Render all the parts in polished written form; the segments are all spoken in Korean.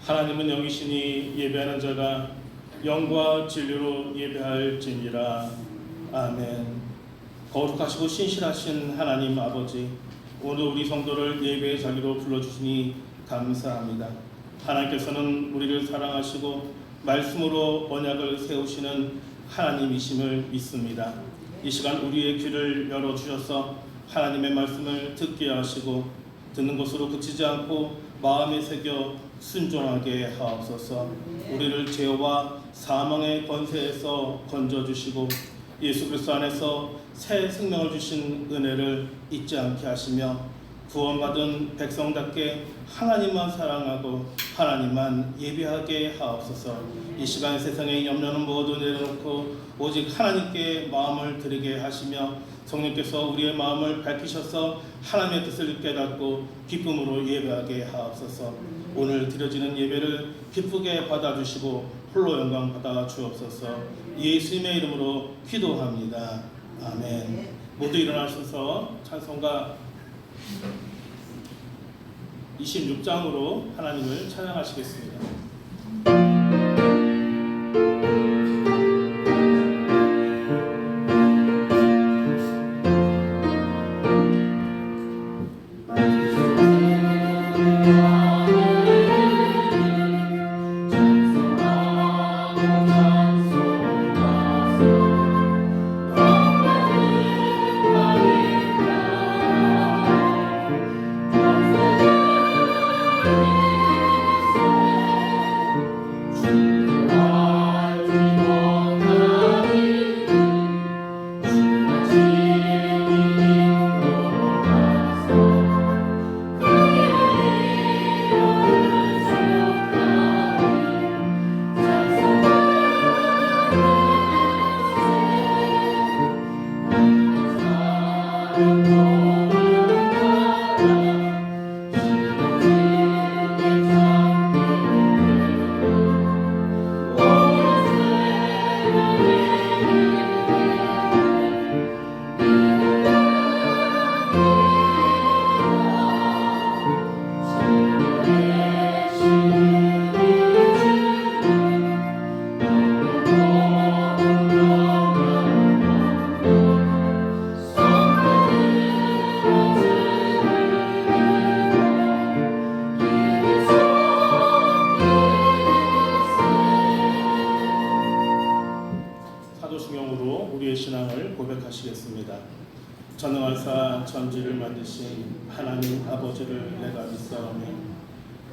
하나님은 영이시니 예배하는 자가 영과 진리로 예배할지니라. 아멘. 거룩하시고 신실하신 하나님 아버지, 오늘 우리 성도를 예배의 자리로 불러주시니 감사합니다. 하나님께서는 우리를 사랑하시고 말씀으로 언약을 세우시는 하나님이심을 믿습니다. 이 시간 우리의 귀를 열어주셔서 하나님의 말씀을 듣게 하시고 듣는 것으로 그치지 않고 마음에 새겨 순종하게 하옵소서. 우리를 죄와 사망의 권세에서 건져주시고 예수 그리스도 안에서 새 생명을 주신 은혜를 잊지 않게 하시며 구원받은 백성답게 하나님만 사랑하고 하나님만 예배하게 하옵소서. 이 시간 세상의 염려는 모두 내려놓고 오직 하나님께 마음을 드리게 하시며 성령께서 우리의 마음을 밝히셔서 하나님의 뜻을 깨닫고 기쁨으로 예배하게 하옵소서. 오늘 드려지는 예배를 기쁘게 받아주시고 홀로 영광 받아 주옵소서. 예수님의 이름으로 기도합니다. 아멘. 모두 일어나셔서 찬송가 26장으로 하나님을 찬양하시겠습니다. 사도신경으로 우리의 신앙을 고백하시겠습니다. 전능하사 천지를 만드신 하나님 아버지를 내가 믿사오니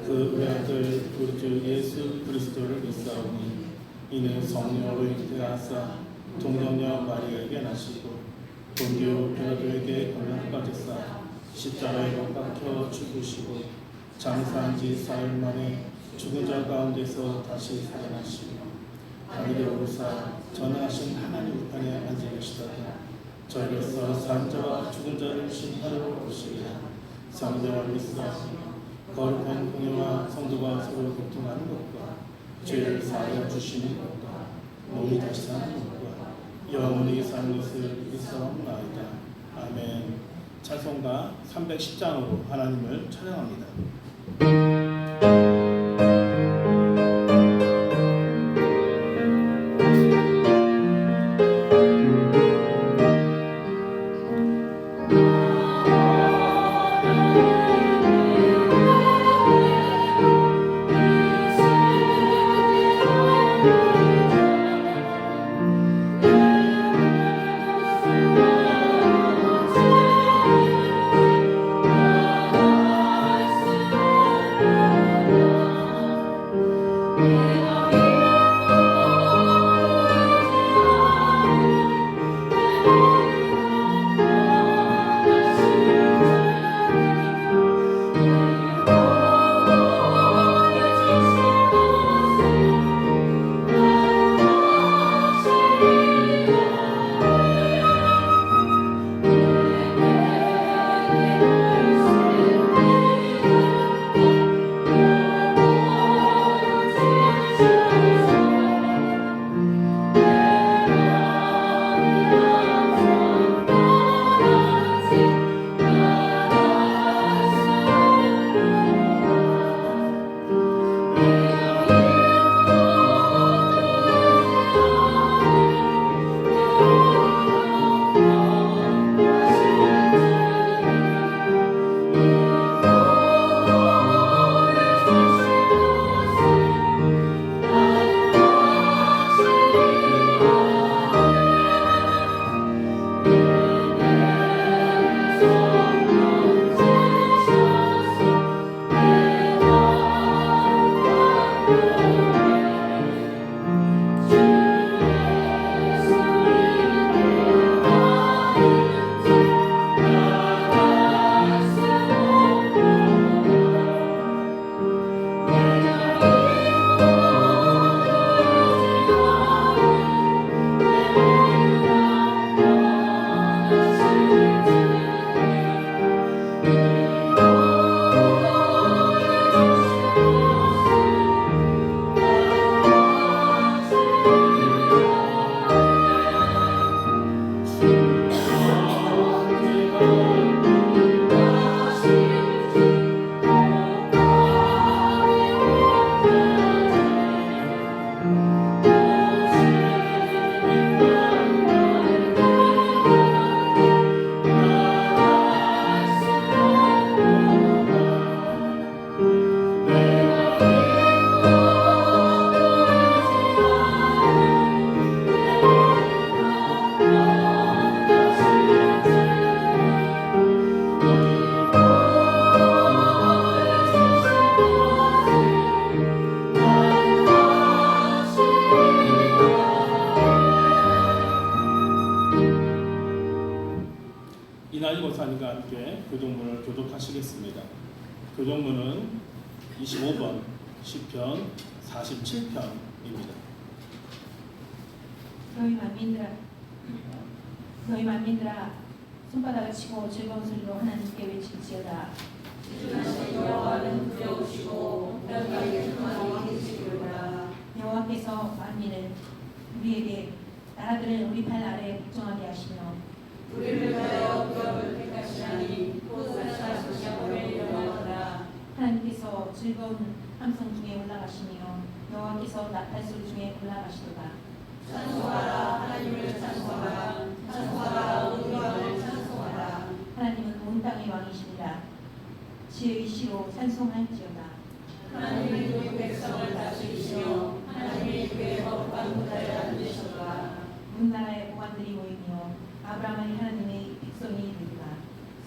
그 외아들 우리 주 예수 그리스도를 믿사오니 이는 성령으로 잉태하사 동정녀 마리아에게 나시고 본디오 빌라도에게 고난을 받으사 십자가에 못 박혀 죽으시고 장사한 지 사흘 만에 죽은 자 가운데서 다시 살아나시고 하늘에 오르사 전하신 하나님 우편에 앉아 계시다가 저희로서 산 자와 죽은 자를 심판하러 오시리라. 성령을 믿사오니 거룩한 공예와 성도가 서로 교통하는 것과 죄를 사하여 주시는 것과 몸이 다시 사는 것과 영원히 사는 것을 믿사옵나이다. 아멘. 찬송가 310장으로 하나님을 찬양합니다. 하겠습니다. 교정문은 25번 시편 47편입니다. 너희 만민들아 손바닥을 치고 즐거운 소리로 하나님께 외칠지어다. 여호와는 두려우시고 별과의 평안이 계시리로다. 여호와께서 만민을 우리에게 나라들을 우리 발 아래에 복종하게 하시며 우리를 위하여 기업을 택하시나니 곧 살사시며 오래 영원하다. 하나님께서 즐거운 함성 중에 올라가시며 여호와께서 나팔 소리 중에 올라가시도다. 찬송하라 하나님을 찬송하라. 찬송하라 온 영을 찬송하라. 하나님은 온 땅의 왕이시니라. 지혜의 시로 찬송할지어다. 하나님이 그 백성을 다스리시며 하나님이 그의 거룩한 무대에 앉으셨다. 온 나라의 보관들이 모이며 아브라함의 하나님의 백성이 되리라.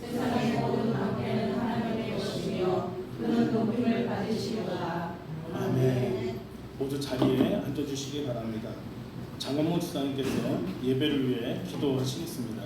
세상의 모든 관계는 하나님의 것이며 그는 높임을 받으시리로다. 아멘. 모두 자리에 앉아주시기 바랍니다. 장관모 지사님께서 예배를 위해 기도하시겠습니다.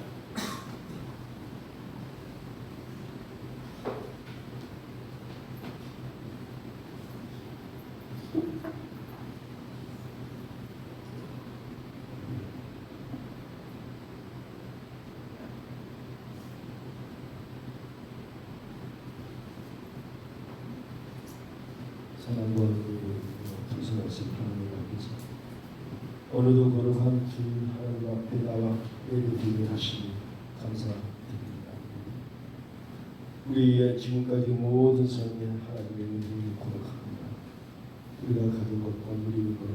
사랑과 풍성하신 하나님 앞에서 오늘도 거룩한 주 하나님 앞에 나와 예배드리게 하시니 감사드립니다. 우리의 지금까지 모든 삶에 하나님의 은혜를 고백합니다. 우리가 가진 것과 누리는 것,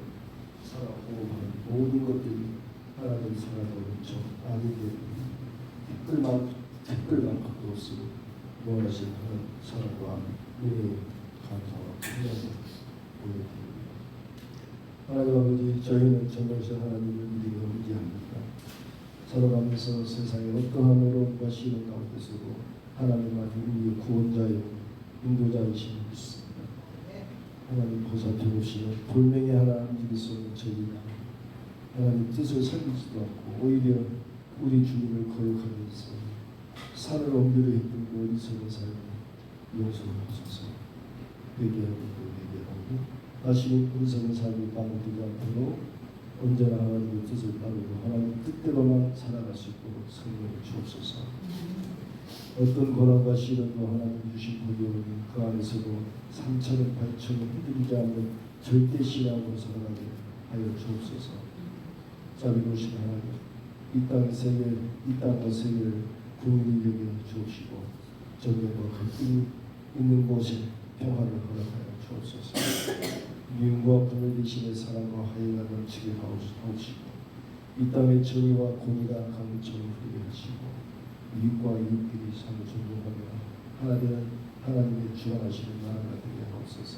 살아오는 모든 것들이 하나님 사랑으로 저 아들들이 댓글만 갖고 쓰고 원하신 하나님 사랑과 은혜의 감사와 찬양을 올려드립니다. 하나님 아버지, 저희는 정말서 하나님을 믿으며 의지합니다. 살아가면서 세상에 어떠한 어려움과 시련 가운데서도 하나님만이 우리의 구원자요 인도자이심을 믿습니다. 하나님 보살펴보시는 돌멩이 하나 움직일 수 없는 저희가 하나님 뜻을 살리지도 않고 오히려 우리 주님을 거역하면서 산을 옮기려 했던 그 어리석은 삶을 용서하소서. 회개하고 회개하고 다시 어리석은 삶이 반복되지 않도록 언제나 하나님의 뜻을 따르고 하나님 뜻대로만 살아갈 수 있도록 성령을 주옵소서. 어떤 고난과 시련도 하나님 주신 보여오니 그 안에서도 3천을 8천을 흔들리지 않는 절대 신앙으로 살아가게 하여 주옵소서. 자비로우신 하나님, 이 땅과 세계를 구원히 여겨 주옵시고 정령과 갈등이 있는 곳에 평화를 허락하여 주옵소서. 미움과 분을 대신에 사랑과 화해가 넘치게 하옵시고 이 땅의 정의와 공의가 강물처럼 흐르게 하시고 이웃과 이웃끼리 서로 존중하며 하나님의 주관하시는 나라가 되게 하옵소서.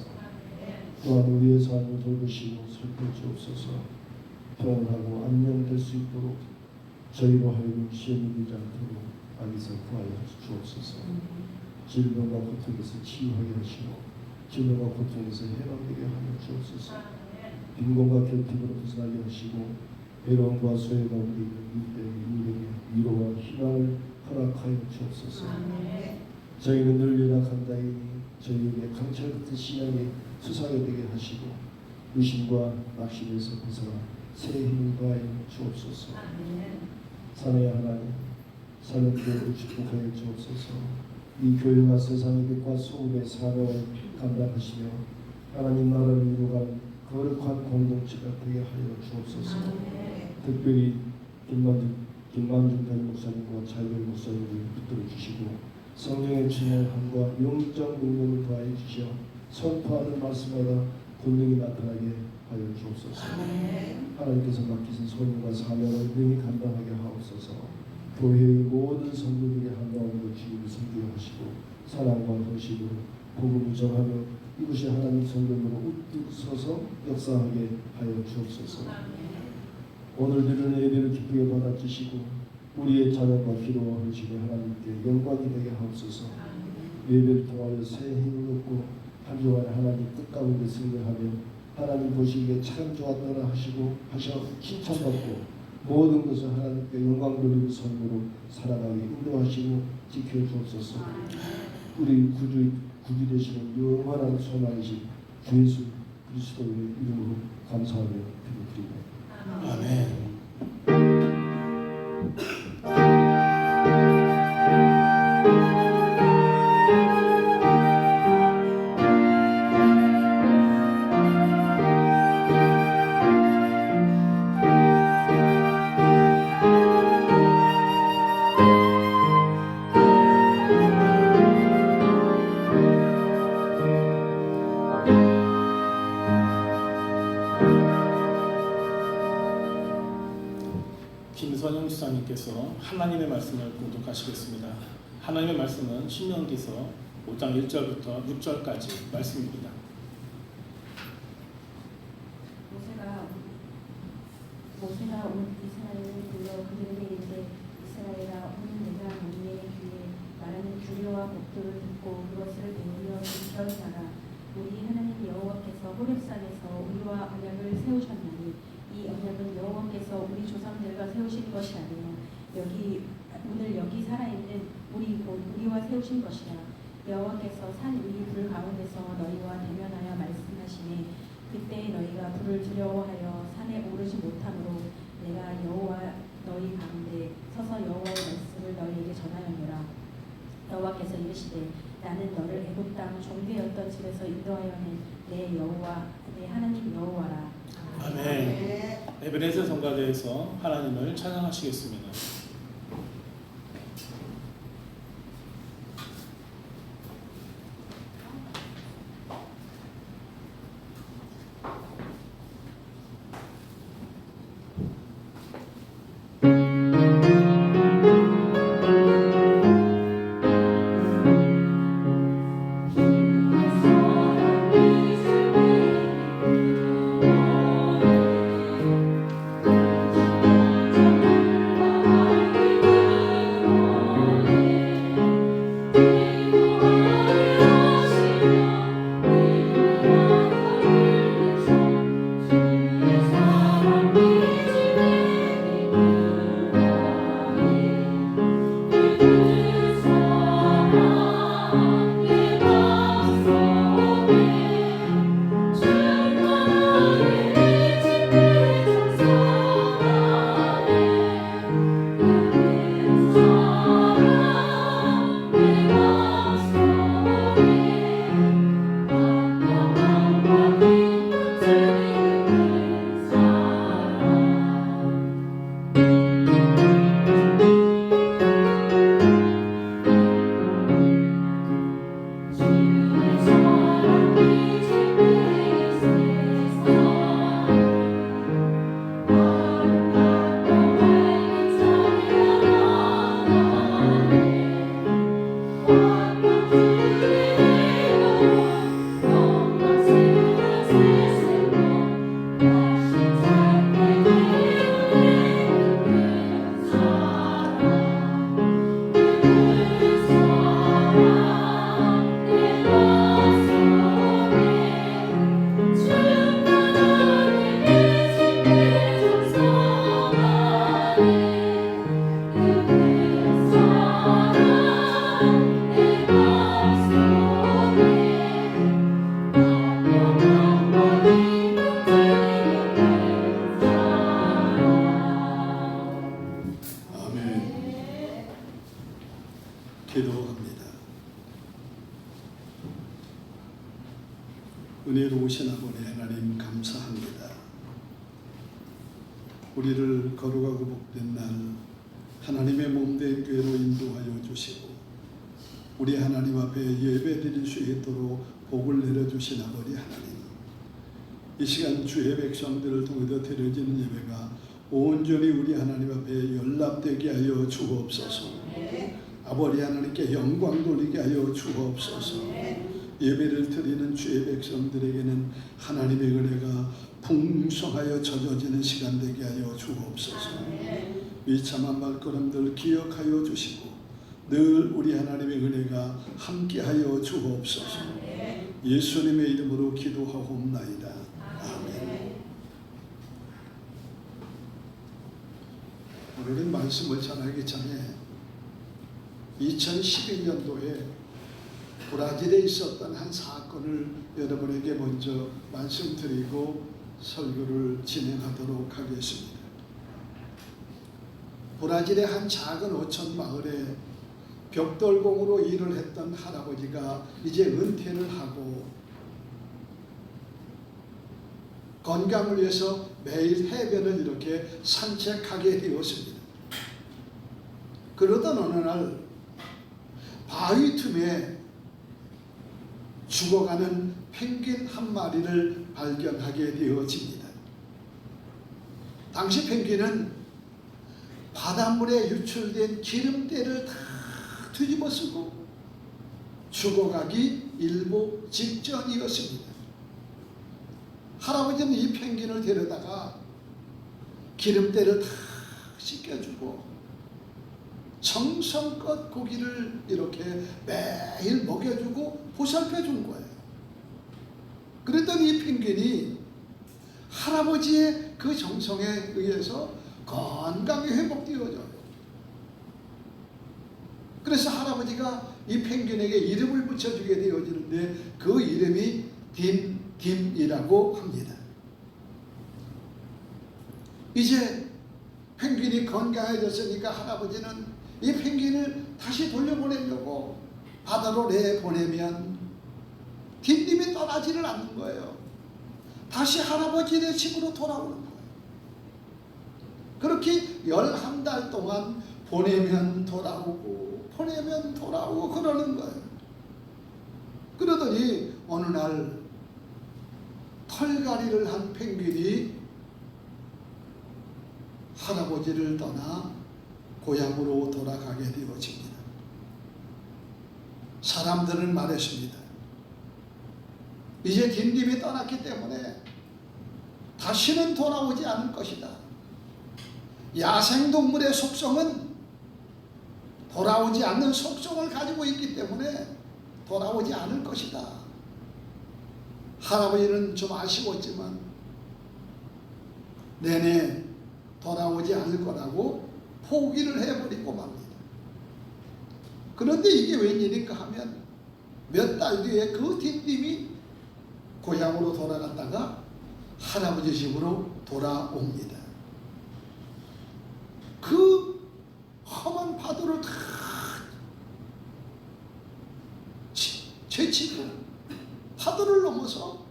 또한 우리의 삶을 돌보시고 살펴주옵소서. 평온하고 안녕될 수 있도록 저희로 하여금 시험이 되지 않도록 악에서 구하여 주옵소서. 질병과 고통에서 치유하게 하시고 질병과 고통에서 해방되게 하여 주옵소서. 빈곤과 결핍으로 벗어나게 하시고 외로움과 소외가 우리 이웃들에게 위로와 희망을 허락하여 주옵소서. 저희는 늘 연약한다이니 저희에게 강철 같은 신앙의 수사가 되게 하시고 의심과 낙심에서 벗어나 새 힘을 더하여 주옵소서. 사랑의 하나님, 사는 교회를 축복하여 주옵소서. 이 교회가 세상의 빛과 소금의 사명을 감당하시며 하나님 나라를 이루어가는 거룩한 공동체가 되게 하여 주옵소서. 특별히 김만중 전 목사님과 차이별 목사님을 붙들어 주시고 성령의 충만함과 영적 능력을 더하여 주시어 선포하는 말씀마다 권능이 나타나게 하여 주옵소서. 하나님께서 맡기신 소명과 사명을 능히 감당하게 하옵소서. 교회의 모든 성도들이 한가운데 주님을 섬기게 하시고 사랑과 헌신으로 복음을 전하며 이곳이 하나님 성전으로 우뚝 서서 역사하게 하여 주옵소서. 오늘 드리는 예배를 기쁘게 받아주시고 우리의 자녀과 기도와 헌신이 하나님께 영광이 되게 하옵소서. 예배를 통하여 새 힘을 얻고 한 주간에 하나님 뜻 가운데 승리하며 하나님 보시기에 참 좋았더라 하셔 칭찬받고 모든 것을 하나님께 영광 돌리는 삶으로 살아가게 인도하시고 지켜주옵소서. 우리 구주 되시는 영원한 소망이신 주 예수 그리스도의 이름으로 감사하며 기도드립니다. 아멘. 김선영 수사님께서 하나님의 말씀을 공독하시겠습니다. 하나님의 말씀은 신명기서 5장 1절부터 6절까지 말씀입니다. 모세가 온 이스라엘을 불러 그들에게 이르되 이스라엘아 오늘 내가 너희의 귀에 말하는 규례와 법도를 듣고 그것을 배우려 지켜자라. 우리 하나님 여호와께서 호렙산에서 우리와 언약을 세우셨나니 이 언약은 여호와께서 우리 조상들과 세우신 것이 아니요 오늘 여기 살아있는 우리와 세우신 것이라. 여호와께서 산 위 불 가운데서 너희와 대면하여 말씀하시니 그때 너희가 불을 두려워하여 산에 오르지 못하므로 내가 여호와 너희 가운데 서서 여호와의 말씀을 너희에게 전하였노라. 여호와께서 이르시되 나는 너를 애굽 땅 종되었던 집에서 인도하여 낸 내 여호와 내 하나님 여호와라. 아멘. 에베네zer 성가대에서 하나님을 찬양하시겠습니다. 기도합니다. 은혜로우신 아버지 하나님 감사합니다. 우리를 거룩하고 복된 날 하나님의 몸된 교회로 인도하여 주시고 우리 하나님 앞에 예배드릴 수 있도록 복을 내려주신 아버지 하나님, 이 시간 주의 백성들을 통해서 드려지는 예배가 온전히 우리 하나님 앞에 연락되게 하여 주옵소서. 아버지 하나님께 영광 돌리게 하여 주옵소서. 예배를 드리는 주의 백성들에게는 하나님의 은혜가 풍성하여 젖어지는 시간 되게 하여 주옵소서. 비참한 발걸음들 기억하여 주시고 늘 우리 하나님의 은혜가 함께하여 주옵소서. 예수님의 이름으로 기도하옵나이다. 아멘. 오늘은 말씀을 전하기 전에 2012년도에 브라질에 있었던 한 사건을 여러분에게 먼저 말씀드리고 설교를 진행하도록 하겠습니다. 브라질의 한 작은 어촌 마을에 벽돌공으로 일을 했던 할아버지가 이제 은퇴를 하고 건강을 위해서 매일 해변을 이렇게 산책하게 되었습니다. 그러던 어느 날 바위 틈에 죽어가는 펭귄 한 마리를 발견하게 되어집니다. 당시 펭귄은 바닷물에 유출된 기름때를 다 뒤집어 쓰고 죽어가기 일보 직전이었습니다. 할아버지는 이 펭귄을 데려다가 기름때를 다 씻겨주고 정성껏 고기를 이렇게 매일 먹여주고 보살펴준 거예요. 그랬더니 이 펭귄이 할아버지의 그 정성에 의해서 건강히 회복되어져요. 그래서 할아버지가 이 펭귄에게 이름을 붙여주게 되어지는데 그 이름이 딤딤이라고 합니다. 이제 펭귄이 건강해졌으니까 할아버지는 이 펭귄을 다시 돌려보내려고 바다로 내보내면 딤딤이 떠나지를 않는 거예요. 다시 할아버지네 집으로 돌아오는 거예요. 그렇게 11달 동안 보내면 돌아오고 보내면 돌아오고 그러는 거예요. 그러더니 어느 날 털갈이를 한 펭귄이 할아버지를 떠나 고향으로 돌아가게 되어집니다. 사람들은 말했습니다. 이제 딤딤이 떠났기 때문에 다시는 돌아오지 않을 것이다. 야생동물의 속성은 돌아오지 않는 속성을 가지고 있기 때문에 돌아오지 않을 것이다. 할아버지는 좀 아쉬웠지만 내내 돌아오지 않을 거라고 포기를 해버리고 맙니다. 그런데 이게 웬일인가 하면 몇 달 뒤에 그 딤딤이 고향으로 돌아갔다가 할아버지 집으로 돌아옵니다. 그 험한 파도를 다 제치고 파도를 넘어서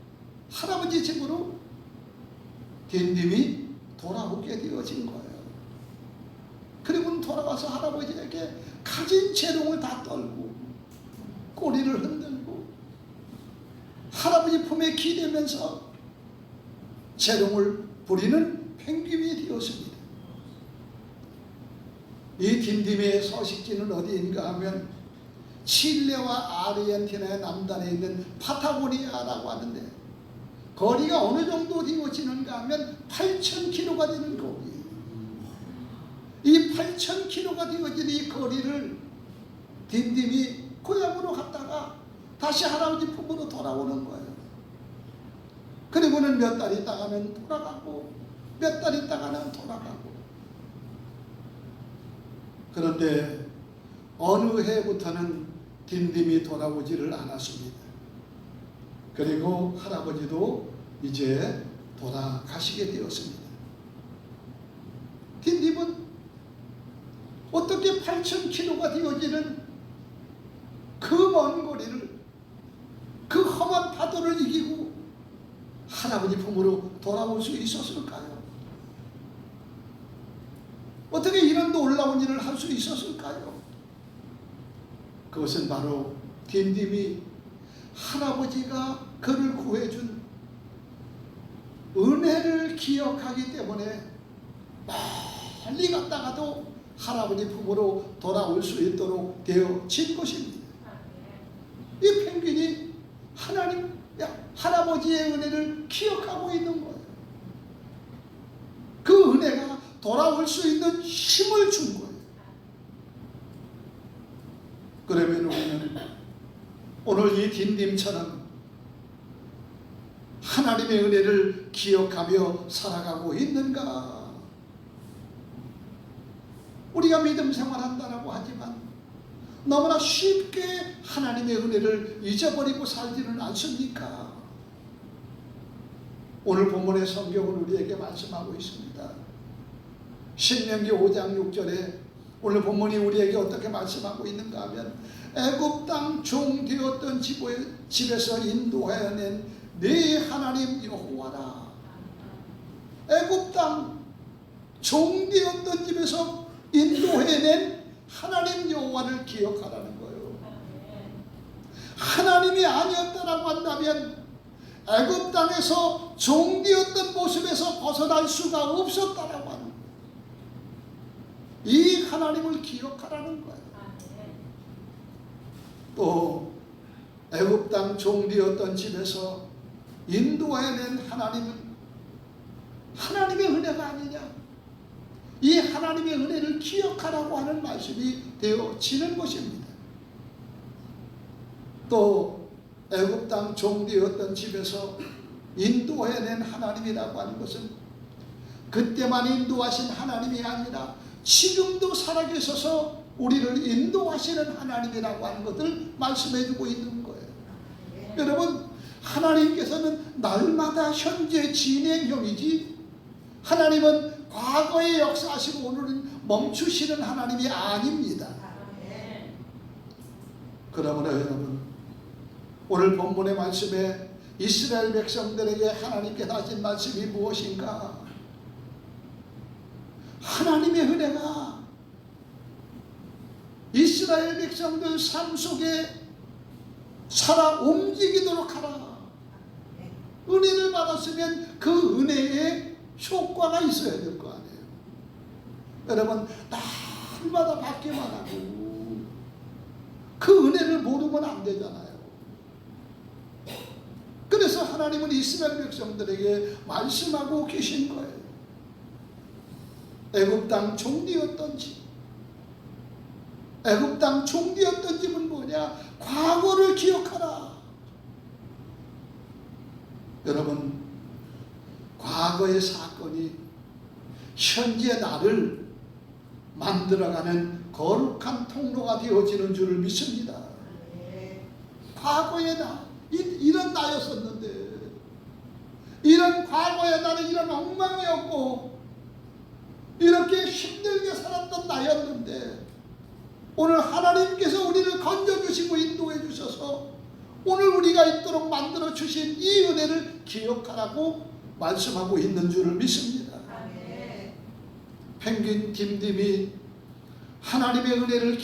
할아버지 집으로 딤딤이 돌아오게 되어진 거예요. 그리고는 돌아와서 할아버지에게 가진 재롱을 다 떨고 꼬리를 흔들고 할아버지 품에 기대면서 재롱을 부리는 펭귄이 되었습니다. 이 딤딤의 서식지는 어디인가 하면 칠레와 아르헨티나의 남단에 있는 파타고니아라고 하는데 거리가 어느 정도 되어지는가 하면 8,000km가 되는 거리예요. 이 8,000km가 되어지는 이 거리를 딤딤이 고향으로 갔다가 다시 할아버지 품으로 돌아오는 거예요. 그리고는 몇 달 있다가는 돌아가고 몇 달 있다가는 돌아가고. 그런데 어느 해부터는 딤딤이 돌아오지를 않았습니다. 그리고 할아버지도 이제 돌아가시게 되었습니다. 딤딤은 어떻게 8,000km가 되어지는 그 먼 거리를 그 험한 파도를 이기고 할아버지 품으로 돌아올 수 있었을까요? 어떻게 이런 놀라운 일을 할 수 있었을까요? 그것은 바로 딤딤이 할아버지가 그를 구해준 은혜를 기억하기 때문에 멀리 갔다가도 할아버지 품으로 돌아올 수 있도록 되어진 것입니다. 이 펭귄이 할아버지의 은혜를 기억하고 있는 거예요. 그 은혜가 돌아올 수 있는 힘을 준 거예요. 그러면 우리는 오늘 이 딤딤처럼 하나님의 은혜를 기억하며 살아가고 있는가? 우리가 믿음 생활한다라고 하지만 너무나 쉽게 하나님의 은혜를 잊어버리고 살지는 않습니까? 오늘 본문의 성경은 우리에게 말씀하고 있습니다. 신명기 5장 6절에 오늘 본문이 우리에게 어떻게 말씀하고 있는가 하면 애굽 땅 종 되었던 집에서 인도하여낸 네 하나님 여호와라. 애굽 땅 종 되었던 집에서 인도해낸 하나님 여호와를 기억하라는 거예요. 하나님이 아니었다라고 한다면 애굽 땅에서 종 되었던 모습에서 벗어날 수가 없었다라고 하는 거예요. 이 하나님을 기억하라는 거예요. 또 애굽 땅 종 되었던 집에서 인도해낸 하나님은 하나님의 은혜가 아니냐? 이 하나님의 은혜를 기억하라고 하는 말씀이 되어지는 것입니다. 또 애굽 땅 종 되었던 집에서 인도해낸 하나님이라고 하는 것은 그때만 인도하신 하나님이 아니라 지금도 살아계셔서 우리를 인도하시는 하나님이라고 하는 것을 말씀해주고 있는 거예요. 여러분, 하나님께서는 날마다 현재 진행형이지 하나님은 과거에 역사하시고 오늘은 멈추시는 하나님이 아닙니다. 그러므로 여러분, 오늘 본문의 말씀에 이스라엘 백성들에게 하나님께서 하신 말씀이 무엇인가? 하나님의 은혜가 이스라엘 백성들 삶 속에 살아 움직이도록 하라. 은혜를 받았으면 그 은혜에 효과가 있어야 될 거 아니에요. 여러분, 날마다 받기만 하고 그 은혜를 모르면 안 되잖아요. 그래서 하나님은 이스라엘 백성들에게 말씀하고 계신 거예요. 애굽 땅 종되었던 집. 애굽 땅 종되었던 집은 뭐냐? 과거를 기억하라. 여러분, 과거의 사건이 현재 나를 만들어가는 거룩한 통로가 되어지는 줄을 믿습니다. 과거의 나, 이런 나였었는데, 이런 과거의 나는 이런 엉망이었고 이렇게 힘들게 살았던 나였는데 오늘 하나님께서 우리를 건져주시고 인도해 주셔서 오늘 우리가 있도록 만들어 주신 이 은혜를 기억하라고 말씀하고 있는 줄을 믿습니다. 펭귄 딤딤이 하나님의 은혜를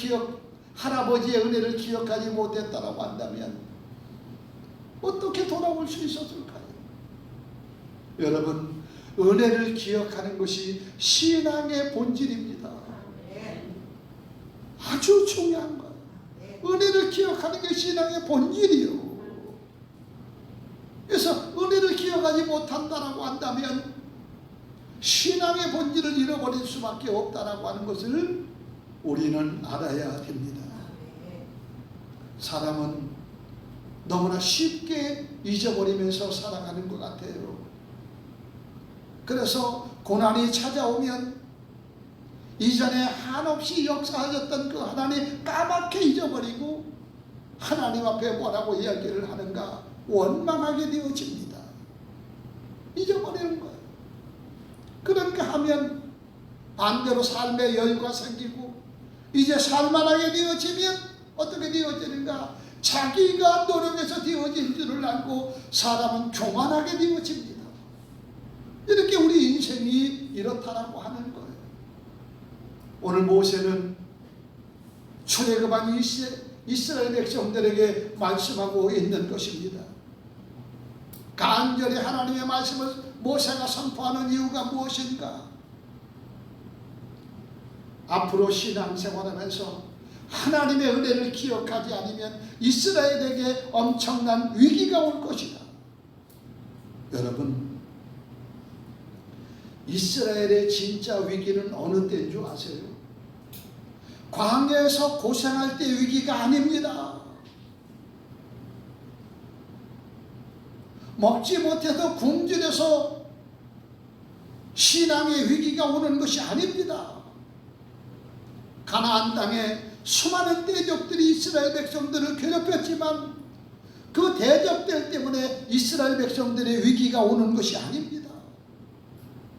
할아버지의 은혜를 기억하지 못했다라고 한다면 어떻게 돌아올 수 있었을까요? 여러분, 은혜를 기억하는 것이 신앙의 본질입니다. 아주 중요한 거예요. 은혜를 기억하는 게 신앙의 본질이요. 그래서 은혜를 기억하지 못한다라고 한다면 신앙의 본질을 잃어버릴 수밖에 없다라고 하는 것을 우리는 알아야 됩니다. 사람은 너무나 쉽게 잊어버리면서 살아가는 것 같아요. 그래서 고난이 찾아오면 이전에 한없이 역사하셨던 그 하나님 까맣게 잊어버리고 하나님 앞에 뭐라고 이야기를 하는가 원망하게 되어집니다. 잊어버리는 거예요. 그렇게 하면 반대로 삶의 여유가 생기고 이제 살만하게 되어지면 어떻게 되어지는가? 자기가 노력해서 되어진 줄을 알고 사람은 교만하게 되어집니다. 이렇게 우리 인생이 이렇다라고 하는 거예요. 오늘 모세는 출애굽한 이스라엘 백성들에게 말씀하고 있는 것입니다. 간절히 하나님의 말씀을 모세가 선포하는 이유가 무엇인가? 앞으로 신앙생활하면서 하나님의 은혜를 기억하지 않으면 이스라엘에게 엄청난 위기가 올 것이다. 여러분, 이스라엘의 진짜 위기는 어느 때인 줄 아세요? 광야에서 고생할 때 위기가 아닙니다. 먹지 못해서 굶주려서 신앙의 위기가 오는 것이 아닙니다. 가나안 땅에 수많은 대적들이 이스라엘 백성들을 괴롭혔지만 그 대적들 때문에 이스라엘 백성들의 위기가 오는 것이 아닙니다.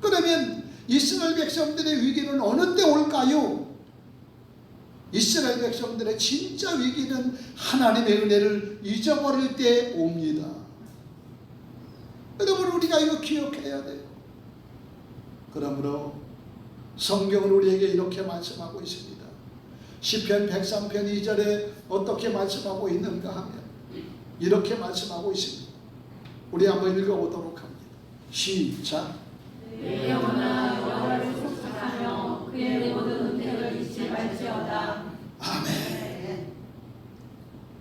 그러면 이스라엘 백성들의 위기는 어느 때 올까요? 이스라엘 백성들의 진짜 위기는 하나님의 은혜를 잊어버릴 때 옵니다. 여러분, 우리가 이거 기억해야 돼요. 그러므로 성경은 우리에게 이렇게 말씀하고 있습니다. 시편 103편 2절에 어떻게 말씀하고 있는가 하면 이렇게 말씀하고 있습니다. 우리 한번 읽어보도록 합니다. 시작. 내 영혼아 여호와를 속삭하며 그의 모든 은혜를 잊지 말지어다. 아멘.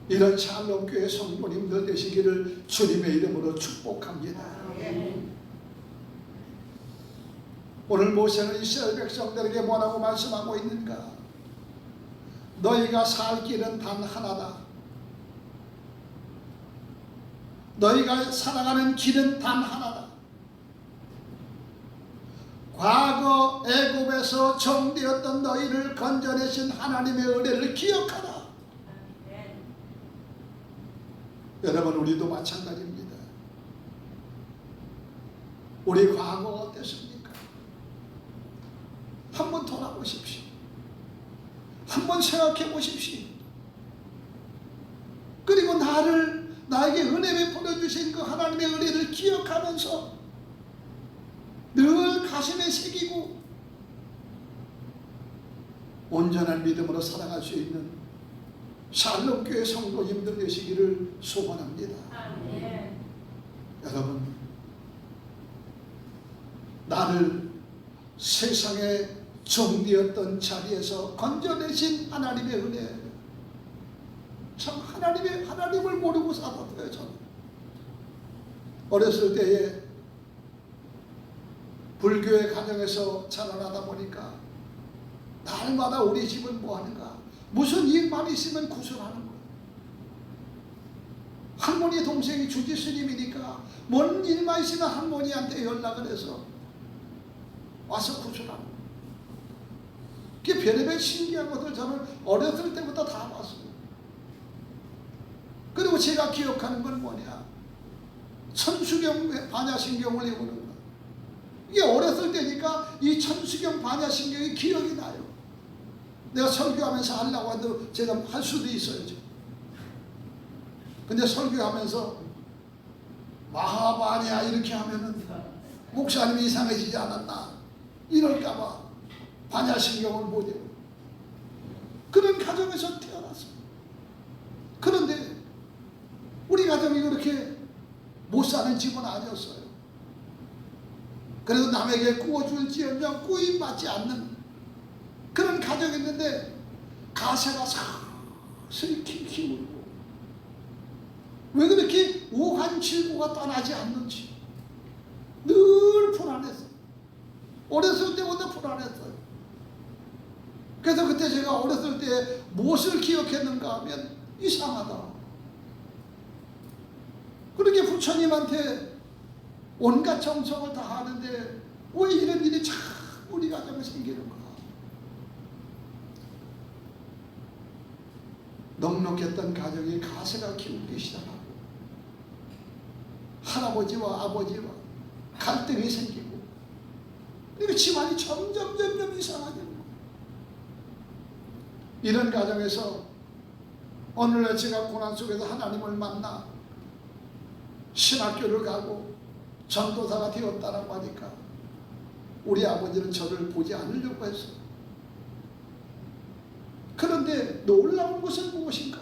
이런 샬롬 교회 성도님들 되시기를 주님의 이름으로 축복합니다. 오늘 모세는 이스라엘 백성들에게 뭐라고 말씀하고 있는가? 너희가 살 길은 단 하나다. 너희가 살아가는 길은 단 하나다. 과거 애굽에서 정되었던 너희를 건져내신 하나님의 은혜를 기억하라. 여러분, 우리도 마찬가지입니다. 우리 과거가 어땠습니까? 한번 돌아보십시오. 한번 생각해 보십시오. 그리고 나에게 은혜 베풀어 주신 그 하나님의 은혜를 기억하면서 늘 가슴에 새기고 온전한 믿음으로 살아갈 수 있는 샬롬교회 성도님들 되시기를 소원합니다. 아멘. 여러분, 나를 세상의 종되었던 자리에서 건져내신 하나님의 은혜, 참 하나님을 모르고 살았어요. 저는 어렸을 때에 불교의 가정에서 자라나다 보니까 날마다 우리 집은 뭐 하는가? 무슨 일만 있으면 구슬하는 거예요. 할머니 동생이 주지스님이니까 뭔 일만 있으면 할머니한테 연락을 해서 와서 구슬하는 거예요. 그게 별의별 신기한 것들 저는 어렸을 때부터 다 봤어요. 그리고 제가 기억하는 건 뭐냐? 천수경 반야신경을 외우는 거예요. 이게 어렸을 때니까 이 천수경 반야신경이 기억이 나요. 내가 설교하면서 하려고 해도 제가 할 수도 있어요. 근데 설교하면서 마하바냐 이렇게 하면은 목사님이 이상해지지 않았나 이럴까봐 반야신경을 못 외워요. 그런 가정에서 태어났어요. 그런데 우리 가정이 그렇게 못 사는 집은 아니었어요. 그래도 남에게 구워줄지언정 구입받지 않는 그런 가정이었는데 가세가 서서히 키우고 왜 그렇게 오한칠구가 떠나지 않는지 늘 불안했어요. 어렸을 때부터 불안했어요. 그래서 그때 제가 어렸을 때 무엇을 기억했는가 하면 이상하다. 그렇게 부처님한테 온갖 정성을 다 하는데 왜 이런 일이 참 우리 가정에 생기는가? 넉넉했던 가정이 가세가 키우기 시작하고 할아버지와 아버지와 갈등이 생기고 그리고 집안이 점점 이상해지는 거예요. 이런 가정에서 어느 날 제가 고난 속에서 하나님을 만나 신학교를 가고 전도사가 되었다라고 하니까 우리 아버지는 저를 보지 않으려고 했어요. 그런데 놀라운 것은 무엇인가?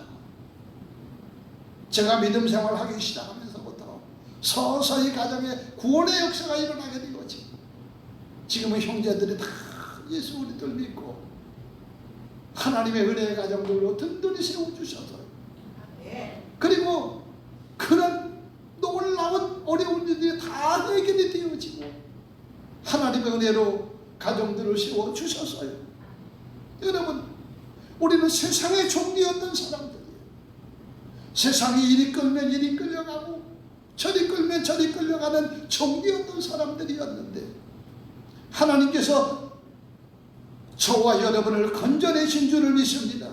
제가 믿음 생활하기 시작하면서부터 서서히 가정에 구원의 역사가 일어나게 되었지. 지금은 형제들이 다 예수 우리들 믿고 하나님의 은혜의 가정들로 든든히 세워주셔서요. 그리고 그런 놀라운 어려운 일들이 다 해결이 되어지고 하나님의 은혜로 가정들을 세워주셨어요. 여러분, 우리는 세상의 종이었던 사람들이에요. 세상이 이리 끌면 이리 끌려가고 저리 끌면 저리 끌려가는 종이었던 사람들이었는데 하나님께서 저와 여러분을 건져내신 줄을 믿습니다.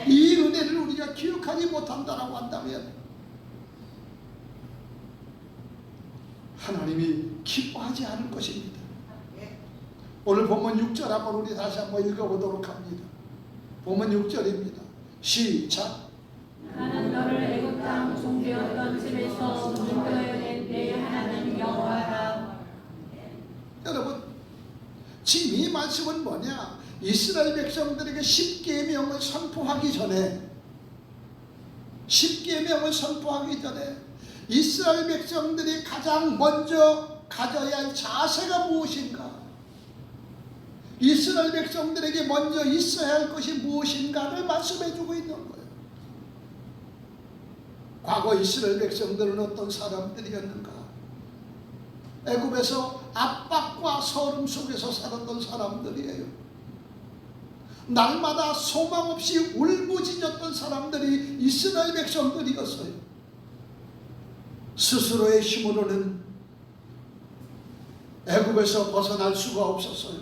이 은혜를 우리가 기억하지 못한다라고 한다면 하나님이 기뻐하지 않을 것입니다. 오늘 본문 6절 한번 우리 다시 한번 읽어보도록 합니다. 본문 6절입니다. 시작. 나는 너를 애굽 땅 종되었던 집에서 인도해낸 내 하나님 여호와라. 여러분, 지금 이 말씀은 뭐냐? 이스라엘 백성들에게 십계명을 선포하기 전에 이스라엘 백성들이 가장 먼저 가져야 할 자세가 무엇인가? 이스라엘 백성들에게 먼저 있어야 할 것이 무엇인가를 말씀해주고 있는 거예요. 과거 이스라엘 백성들은 어떤 사람들이었는가? 애굽에서 압박과 서름 속에서 살았던 사람들이에요. 날마다 소망 없이 울부짖었던 사람들이 이스라엘 백성들이었어요. 스스로의 힘으로는 애굽에서 벗어날 수가 없었어요.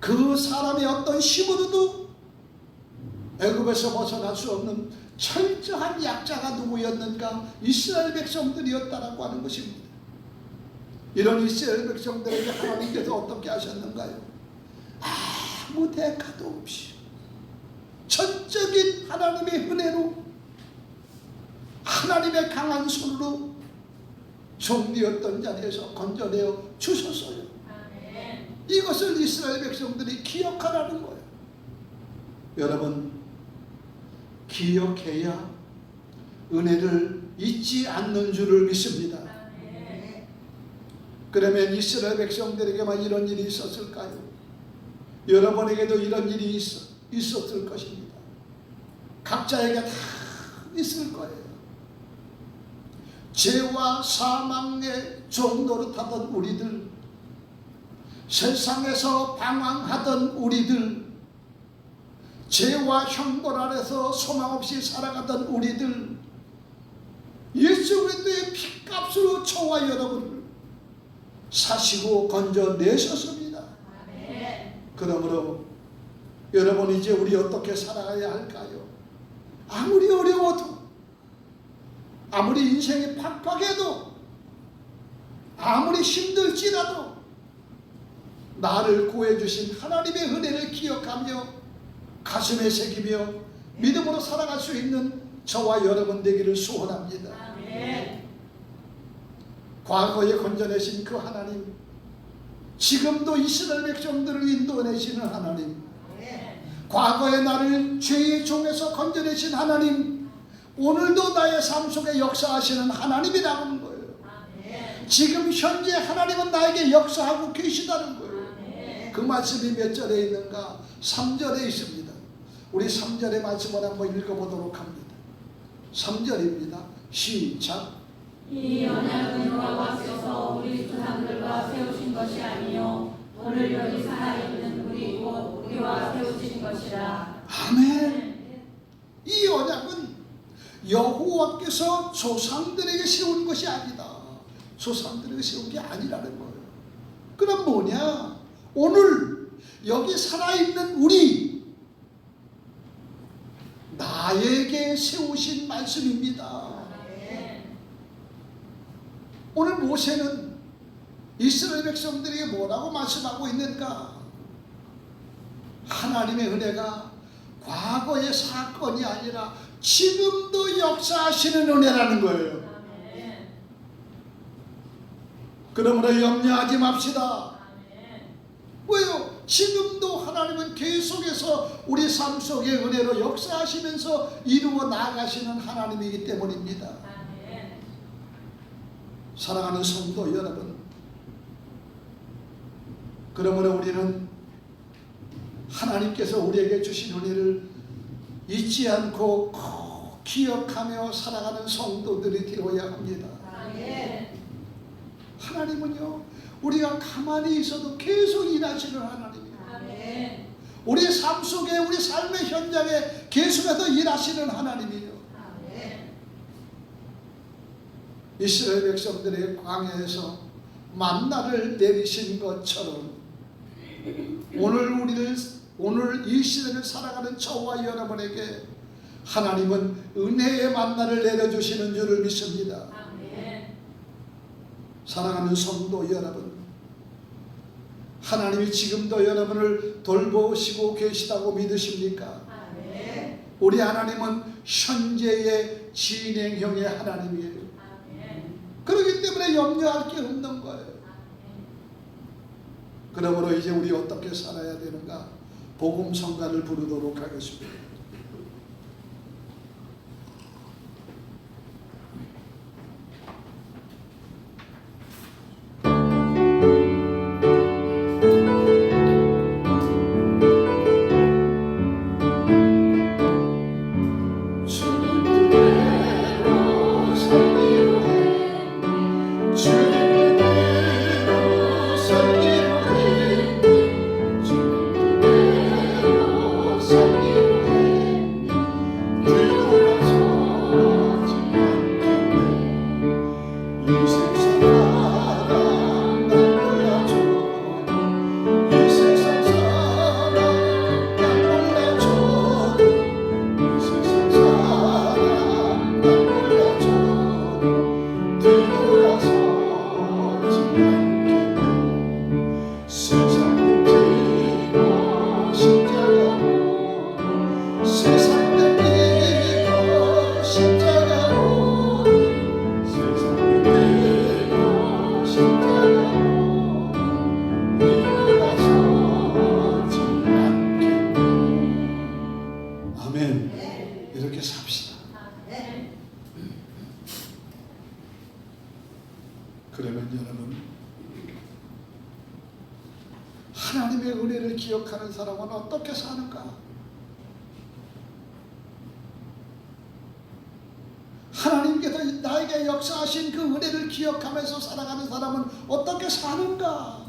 그 사람의 어떤 힘으로도 애굽에서 벗어날 수 없는 철저한 약자가 누구였는가? 이스라엘 백성들이었다라고 하는 것입니다. 이런 이스라엘 백성들에게 하나님께서 어떻게 하셨는가요? 아무 대가도 없이 전적인 하나님의 은혜로, 하나님의 강한 손으로 종되었던 자리에서 건져내어 주셨어요. 이것을 이스라엘 백성들이 기억하라는 거예요. 여러분, 기억해야 은혜를 잊지 않는 줄을 믿습니다. 그러면 이스라엘 백성들에게만 이런 일이 있었을까요? 여러분에게도 이런 일이 있었을 것입니다. 각자에게 다 있을 거예요. 죄와 사망의 종노릇하던 우리들, 세상에서 방황하던 우리들, 죄와 형벌 아래서 소망 없이 살아가던 우리들, 예수 그리스도의 피값으로 저와 여러분을 사시고 건져내셨습니다. 그러므로 여러분, 이제 우리 어떻게 살아가야 할까요? 아무리 어려워도, 아무리 인생이 팍팍해도, 아무리 힘들지라도 나를 구해주신 하나님의 은혜를 기억하며 가슴에 새기며 믿음으로 살아갈 수 있는 저와 여러분 되기를 소원합니다. 과거에 건져내신 그 하나님, 지금도 이스라엘 백성들을 인도내시는 하나님, 과거에 나를 죄의 종에서 건져내신 하나님, 오늘도 나의 삶 속에 역사하시는 하나님이라는 거예요. 지금 현재 하나님은 나에게 역사하고 계시다는 거예요. 그 말씀이 몇 절에 있는가? 3절에 있습니다. 우리 3절의 말씀을 한번 읽어보도록 합니다. 3절입니다. 시작. 이 언약은 여호와께서 우리 조상들과 세우신 것이 아니요 오늘 여기 살아있는 우리 곧 우리와 세우신 것이라. 아멘. 이 언약은 여호와께서 조상들에게 세운 것이 아니다. 조상들에게 세운 게 아니라는 거예요. 그럼 뭐냐? 오늘 여기 살아있는 우리, 나에게 세우신 말씀입니다. 오늘 모세는 이스라엘 백성들에게 뭐라고 말씀하고 있는가? 하나님의 은혜가 과거의 사건이 아니라 지금도 역사하시는 은혜라는 거예요. 그러므로 염려하지 맙시다. 왜요? 지금도 하나님은 계속해서 우리 삶 속의 은혜로 역사하시면서 이루어 나아가시는 하나님이기 때문입니다. 사랑하는 성도 여러분, 그러므로 우리는 하나님께서 우리에게 주신 은혜를 잊지 않고 꼭 기억하며 살아가는 성도들이 되어야 합니다. 하나님은요, 우리가 가만히 있어도 계속 일하시는 하나님이에요. 우리 삶 속에, 우리 삶의 현장에 계속해서 일하시는 하나님이에요. 이스라엘 백성들의 광야에서 만나를 내리신 것처럼 오늘 오늘 이 시대를 살아가는 저와 여러분에게 하나님은 은혜의 만나를 내려주시는 줄을 믿습니다. 사랑하는 성도 여러분, 하나님이 지금도 여러분을 돌보시고 계시다고 믿으십니까? 우리 하나님은 현재의 진행형의 하나님이에요. 그렇기 때문에 염려할 게 없는 거예요. 그러므로 이제 우리 어떻게 살아야 되는가? 복음 성가를 부르도록 하겠습니다. 아멘. 이렇게 삽시다. 그러면 여러분, 하나님의 은혜를 기억하는 사람은 어떻게 사는가? 하나님께서 나에게 역사하신 그 은혜를 기억하면서 살아가는 사람은 어떻게 사는가?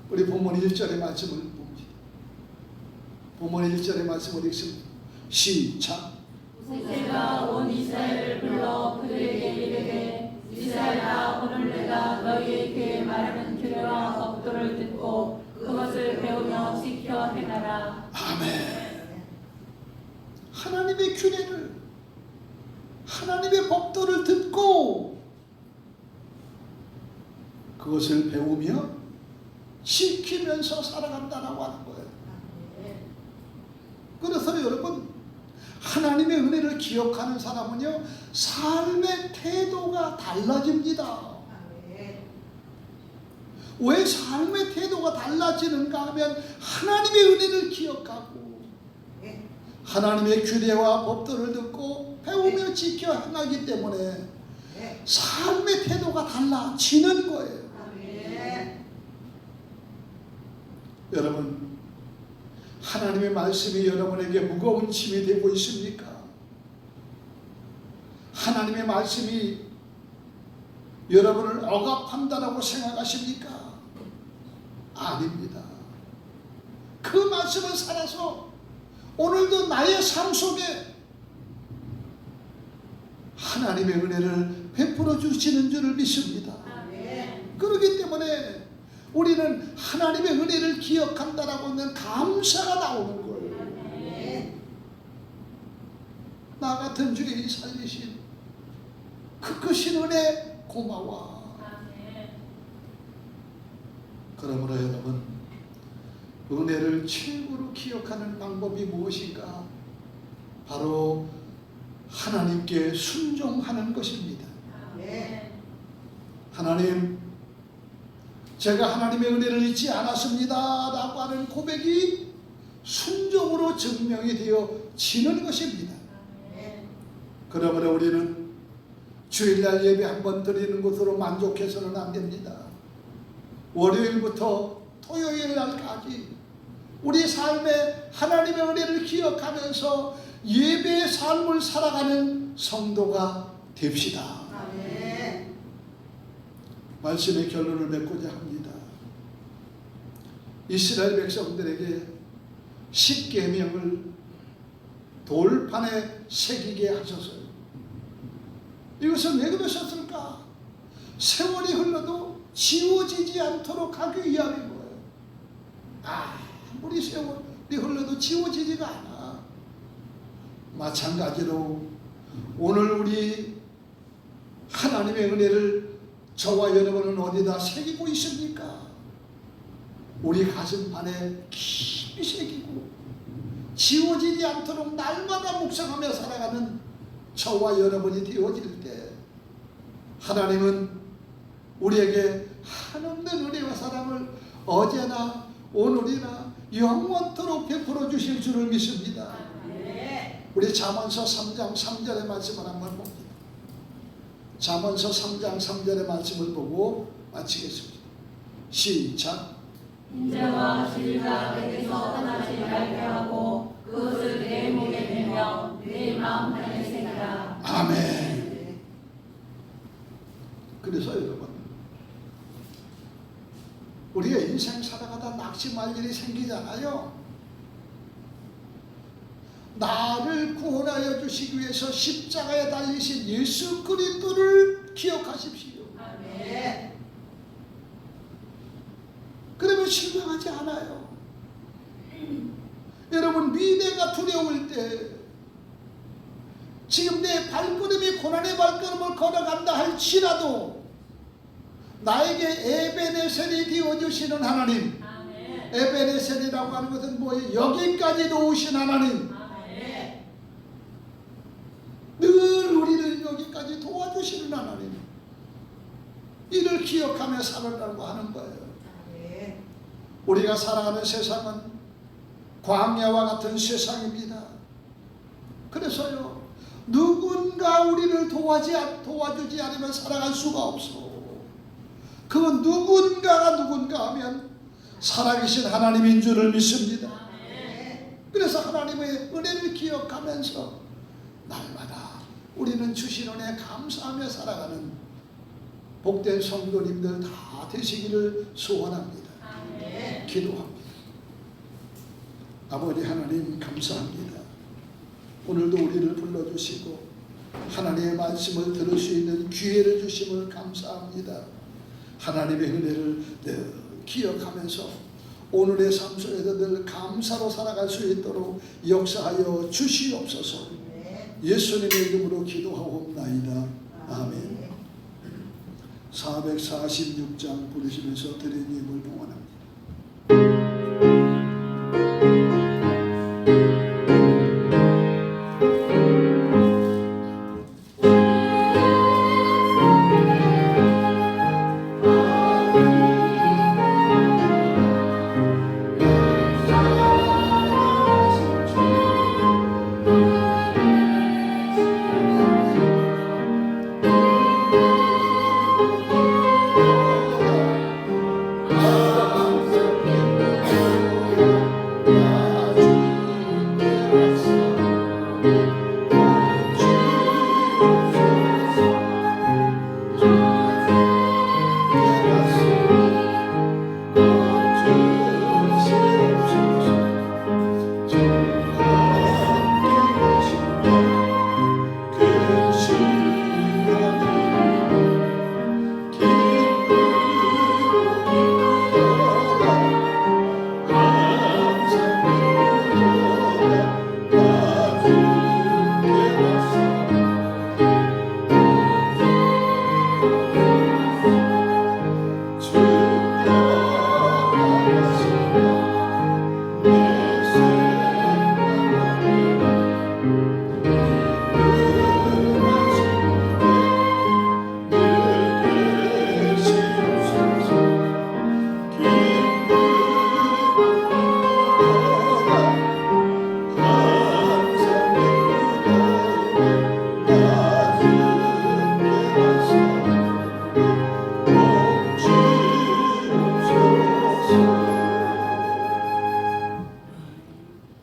우리 본문 1절의 말씀을 봅니다. 본문 1절의 말씀을 읽습니다. 시작. 모세가 온 이스라엘을 불러 그들에게 이르되 이스라엘아, 오늘 내가 너희에게 말하는 규례와 법도를 듣고 그것을 배우며 지켜 행하라. 아멘. 하나님의 규례를, 하나님의 법도를 듣고 그것을 배우며 지키면서 살아간다라고 하는 거예요. 그래서 여러분, 하나님의 은혜를 기억하는 사람은요, 삶의 태도가 달라집니다. 왜 삶의 태도가 달라지는가 하면 하나님의 은혜를 기억하고 하나님의 규례와 법도를 듣고 배우며 지켜 행하기 때문에 삶의 태도가 달라지는 거예요. 여러분, 하나님의 말씀이 여러분에게 무거운 짐이 되고 있습니까? 하나님의 말씀이 여러분을 억압한다라고 생각하십니까? 아닙니다. 그 말씀을 살아서 오늘도 나의 삶 속에 하나님의 은혜를 베풀어 주시는 줄을 믿습니다. 그렇기 때문에 우리는 하나님의 은혜를 기억한다라고 하는 감사가 나오는 거예요. 나 같은 주인이 살리신 그 크신 은혜 고마워. 그러므로 여러분, 은혜를 최고로 기억하는 방법이 무엇인가? 바로 하나님께 순종하는 것입니다. 하나님, 제가 하나님의 은혜를 잊지 않았습니다 라고 하는 고백이 순종으로 증명이 되어지는 것입니다. 그러므로 우리는 주일날 예배 한번 드리는 것으로 만족해서는 안 됩니다. 월요일부터 토요일 날까지 우리 삶에 하나님의 은혜를 기억하면서 예배의 삶을 살아가는 성도가 됩시다. 말씀의 결론을 맺고자 합니다. 이스라엘 백성들에게 십계명을 돌판에 새기게 하셨어요. 이것은 왜 그러셨을까? 세월이 흘러도 지워지지 않도록 하기 위함인 거예요. 아무리 세월이 흘러도 지워지지가 않아. 마찬가지로 오늘 우리 하나님의 은혜를 저와 여러분은 어디다 새기고 있습니까? 우리 가슴판에 깊이 새기고 지워지지 않도록 날마다 묵상하며 살아가는 저와 여러분이 되어질 때 하나님은 우리에게 한없는 은혜와 사랑을 어제나 오늘이나 영원토록 베풀어 주실 줄을 믿습니다. 우리 잠언서 3장 3절의 말씀을 한번 봅니다. 잠언서 3장 3절의 말씀을 보고 마치겠습니다. 시작. 인자와 진리가 내게서 떠나지 말게 하고 그것을 내 목에 매며 내 마음 안에 새기라. 아멘. 그래서 여러분, 우리가 인생 살아가다 낙심할 일이 생기잖아요. 나를 구원하여 주시기 위해서 십자가에 달리신 예수 그리스도를 기억하십시오. 아멘. 그러면 실망하지 않아요. 여러분, 미래가 두려울 때 지금 내 발걸음이 고난의 발걸음을 걸어간다 할지라도 나에게 에베네셀이 되어주시는 하나님. 아멘. 에베네셀이라고 하는 것은 뭐예요? 여기까지도 오신 하나님. 아멘. 늘 우리를 여기까지 도와주시는 하나님. 이를 기억하며 살아가려고 하는 거예요. 우리가 살아가는 세상은 광야와 같은 세상입니다. 그래서요, 누군가 우리를 도와주지 않으면 살아갈 수가 없어. 그 누군가 하면 살아계신 하나님인 줄을 믿습니다. 그래서 하나님의 은혜를 기억하면서 날마다 우리는 주신 은혜에 감사하며 살아가는 복된 성도님들 다 되시기를 소원합니다. 기도합니다. 아버지 하나님 감사합니다. 오늘도 우리를 불러주시고 하나님의 말씀을 들을 수 있는 기회를 주심을 감사합니다. 하나님의 은혜를 늘 기억하면서 오늘의 삶 속에서 늘 감사로 살아갈 수 있도록 역사하여 주시옵소서. 예수님의 이름으로 기도하옵나이다. 아멘. 446장 부르시면서 드린 예물 봉헌합니다.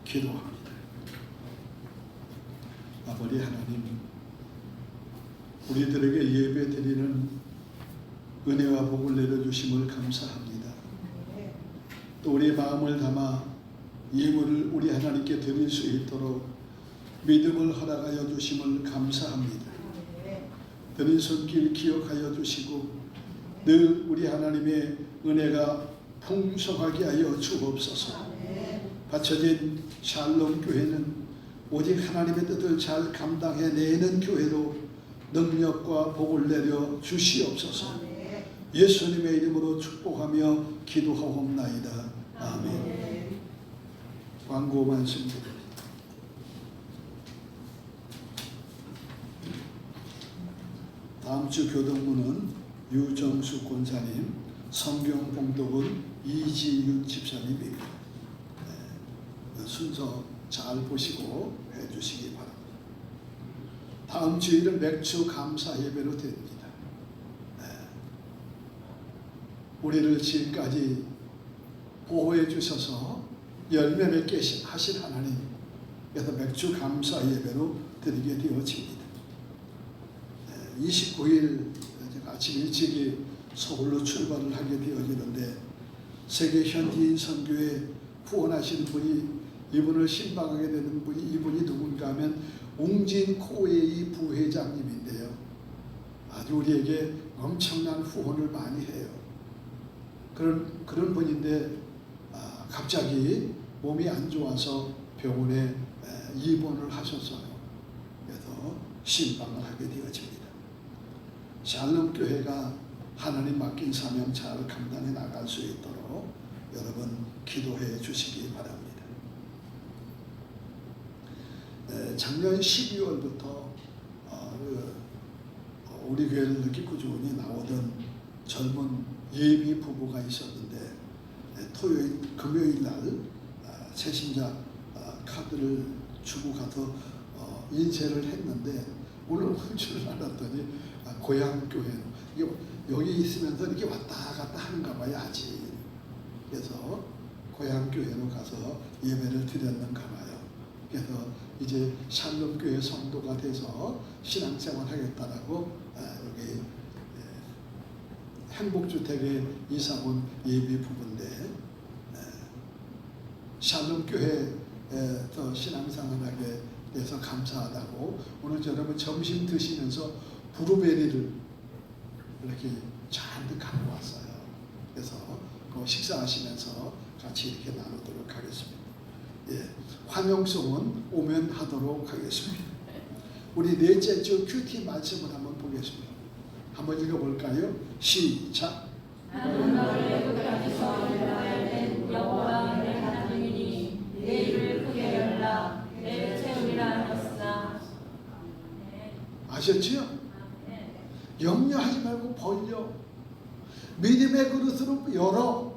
기도합니다. 아버지 하나님, 우리들에게 예배 드리는 은혜와 복을 내려주심을 감사합니다. 또 우리의 마음을 담아 예물을 우리 하나님께 드릴 수 있도록 믿음을 허락하여 주심을 감사합니다. 드린 손길 기억하여 주시고 늘 우리 하나님의 은혜가 풍성하게 하여 주옵소서. 갖춰진 샬롬 교회는 오직 하나님의 뜻을 잘 감당해내는 교회로 능력과 복을 내려 주시옵소서. 예수님의 이름으로 축복하며 기도하옵나이다. 아멘. 광고 말씀드립니다. 다음 주 교동문은 유정수 권사님, 성경 봉독은 이지윤 집사님입니다. 순서 잘 보시고 해주시기 바랍니다. 다음 주일은 맥주 감사 예배로 드립니다. 우리를 지금까지 보호해 주셔서 열매 맺게 하신 하나님, 그래서 맥주 감사 예배로 드리게 되어집니다. 29일 아침 일찍이 서울로 출발을 하게 되어지는데, 세계 현지인 선교에 후원하시는 분이, 이분을 신방하게 되는 분이, 이분이 누군가 하면 웅진 코웨이 부회장님인데요. 아주 우리에게 엄청난 후원을 많이 해요. 그런 분인데 갑자기 몸이 안 좋아서 병원에 입원을 하셨어요. 그래서 신방을 하게 되어집니다. 샬롬 교회가 하나님 맡긴 사명 잘 감당해 나갈 수 있도록 여러분 기도해 주시기 바랍니다. 작년 12월부터 우리 교회를 이렇게 꾸준히 나오던 젊은 예비 부부가 있었는데, 금요일 날 새신자 카드를 주고 가서 인쇄를 했는데, 오늘 올 줄 알았더니 고향 교회로, 여기 있으면서 이렇게 왔다 갔다 하는가 봐요 아직. 그래서 고향 교회로 가서 예배를 드렸는가 봐요. 그래서 이제 샬롬 교회 성도가 돼서 신앙생활 하겠다라고 여기 행복주택에 이사 온 예비 부부인데, 샬롬 교회에서 신앙생활하게 돼서 감사하다고 오늘 여러분 점심 드시면서 브루베리를 이렇게 잔뜩 갖고 왔어요. 그래서 그 식사하시면서 같이 이렇게 나누도록 하겠습니다. 환영송은 오면 하도록 하겠습니다. 우리 넷째 주 큐티 말씀을 한번 보겠습니다. 한번 읽어볼까요? 시작. 나는 너를 끝까지서 열어야 된 여호와 내 하나님이니 내 입을 크게 열라. 내 채우리라 하였으나. 아셨지요? 염려하지 말고 벌려. 믿음의 그릇으로 열어.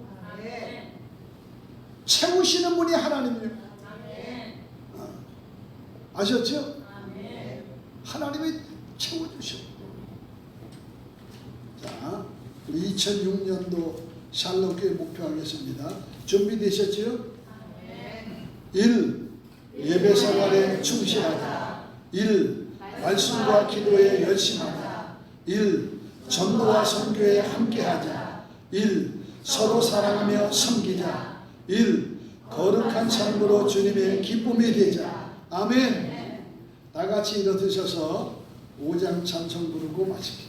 채우시는 분이 하나님이에요. 아셨죠? 하나님이 채워주셔. 자, 2006년도 샬롬교회 목표하겠습니다. 준비되셨지요? 1. 예배생활에 충실하자. 1. 말씀과 기도에 열심하자. 1. 전도와 선교에 함께하자. 1. 서로 사랑하며 섬기자. 1. 거룩한 삶으로 주님의 기쁨이 되자. 아멘. 다 같이 일어서셔서 5장 찬송 부르고 마십시다.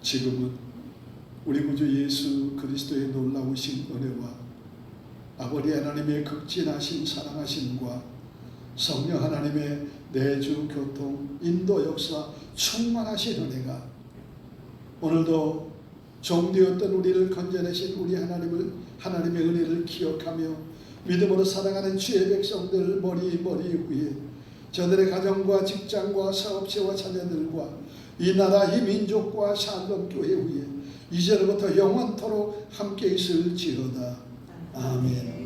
지금은 우리 구주 예수 그리스도의 놀라우신 은혜와 아버지 하나님의 극진하신 사랑하심과 성령 하나님의 내주 교통 인도 역사 충만하신 은혜가 오늘도 종되었던 우리를 건져내신 우리 하나님의 은혜를 기억하며 믿음으로 사랑하는 주의 백성들 머리 위에 저들의 가정과 직장과 사업체와 자녀들과 이 나라 이 민족과 샬롬 교회 위에 이제로부터 영원토록 함께 있을지어다. 아멘.